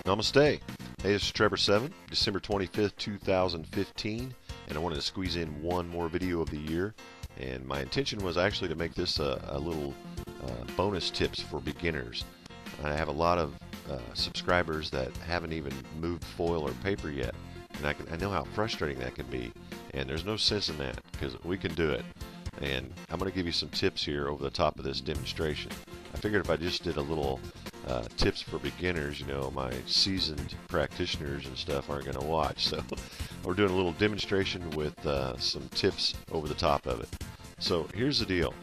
Namaste. Hey, this is Trevor7, December 25th, 2015, and I wanted to squeeze in one more video of the year. And my intention was actually to make this a little bonus tips for beginners. I have a lot of subscribers that haven't even moved foil or paper yet, and I know how frustrating that can be. And there's no sense in that because we can do it. And I'm going to give you some tips here over the top of this demonstration. I figured if I just did a little tips for beginners, you know, my seasoned practitioners and stuff aren't going to watch. So we're doing a little demonstration with some tips over the top of it. So here's the deal.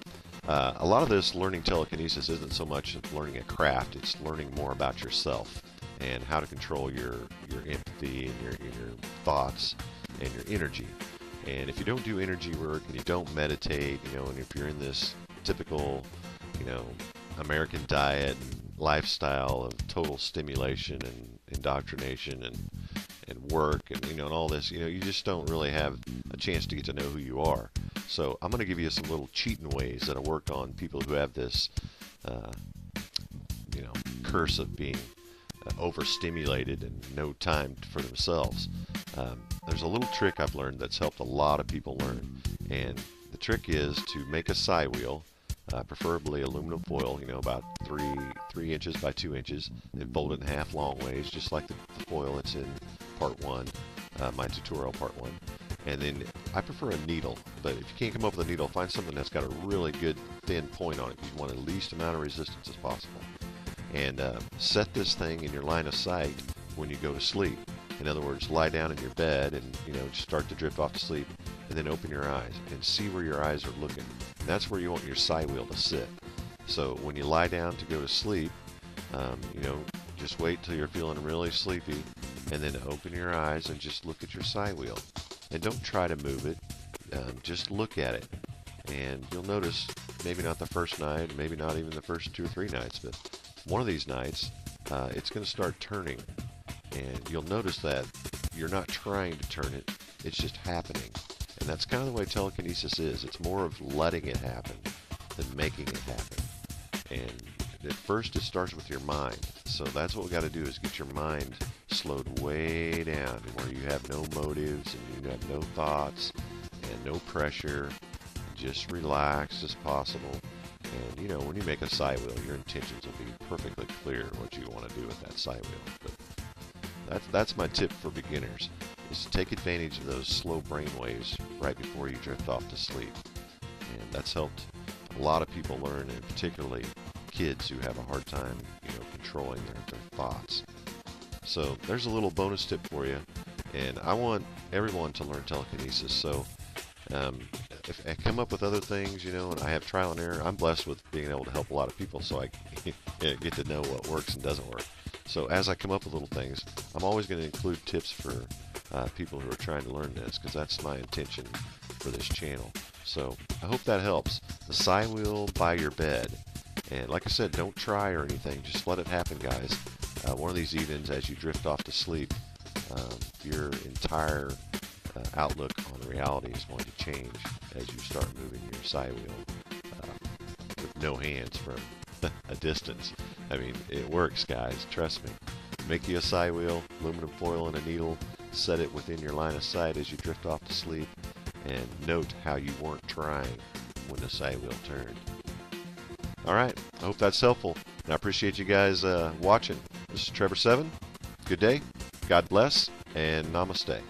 A lot of this learning telekinesis isn't so much learning a craft, it's learning more about yourself and how to control your empathy and your thoughts and your energy. And if you don't do energy work and you don't meditate, you know, and if you're in this typical, you know, American diet and lifestyle of total stimulation and indoctrination and work and, you know, and all this, you know, you just don't really have a chance to get to know who you are. So I'm going to give you some little cheating ways that'll work on people who have this, you know, curse of being overstimulated and no time for themselves. There's a little trick I've learned that's helped a lot of people learn, and the trick is to make a side wheel, preferably aluminum foil, you know, about 3 inches by 2 inches, and fold it in half long ways, just like the foil that's in part 1, my tutorial part 1. And then I prefer a needle, but if you can't come up with a needle, find something that's got a really good thin point on it. You want the least amount of resistance as possible. And set this thing in your line of sight when you go to sleep. In other words, lie down in your bed and, you know, just start to drift off to sleep, and then open your eyes and see where your eyes are looking. And that's where you want your side wheel to sit. So when you lie down to go to sleep, you know, just wait till you're feeling really sleepy, and then open your eyes and just look at your side wheel. And don't try to move it, just look at it. And you'll notice, maybe not the first night, maybe not even the first 2 or 3 nights, but one of these nights, it's going to start turning. And you'll notice that you're not trying to turn it, it's just happening. And that's kind of the way telekinesis is. It's more of letting it happen than making it happen. And at first it starts with your mind. So that's what we got to do, is get your mind slowed way down, where you have no motives and you have no thoughts and no pressure. Just relaxed as possible. And, you know, when you make a side wheel, your intentions will be perfectly clear what you want to do with that side wheel. But that's my tip for beginners, is to take advantage of those slow brain waves right before you drift off to sleep. And that's helped a lot of people learn, and particularly kids who have a hard time, you know, controlling their thoughts. So there's a little bonus tip for you, and I want everyone to learn telekinesis. So if I come up with other things, you know, and I have trial and error, I'm blessed with being able to help a lot of people, so I get to know what works and doesn't work. So as I come up with little things, I'm always going to include tips for people who are trying to learn this, because that's my intention for this channel. So I hope that helps. The side wheel by your bed. And like I said, don't try or anything. Just let it happen, guys. One of these evenings, as you drift off to sleep, your entire outlook on reality is going to change as you start moving your side wheel with no hands from a distance. I mean, it works, guys. Trust me. Make you a side wheel, aluminum foil and a needle. Set it within your line of sight as you drift off to sleep, and note how you weren't trying when the side wheel turned. Alright, I hope that's helpful, and I appreciate you guys watching. This is Trevor7. Good day, God bless, and namaste.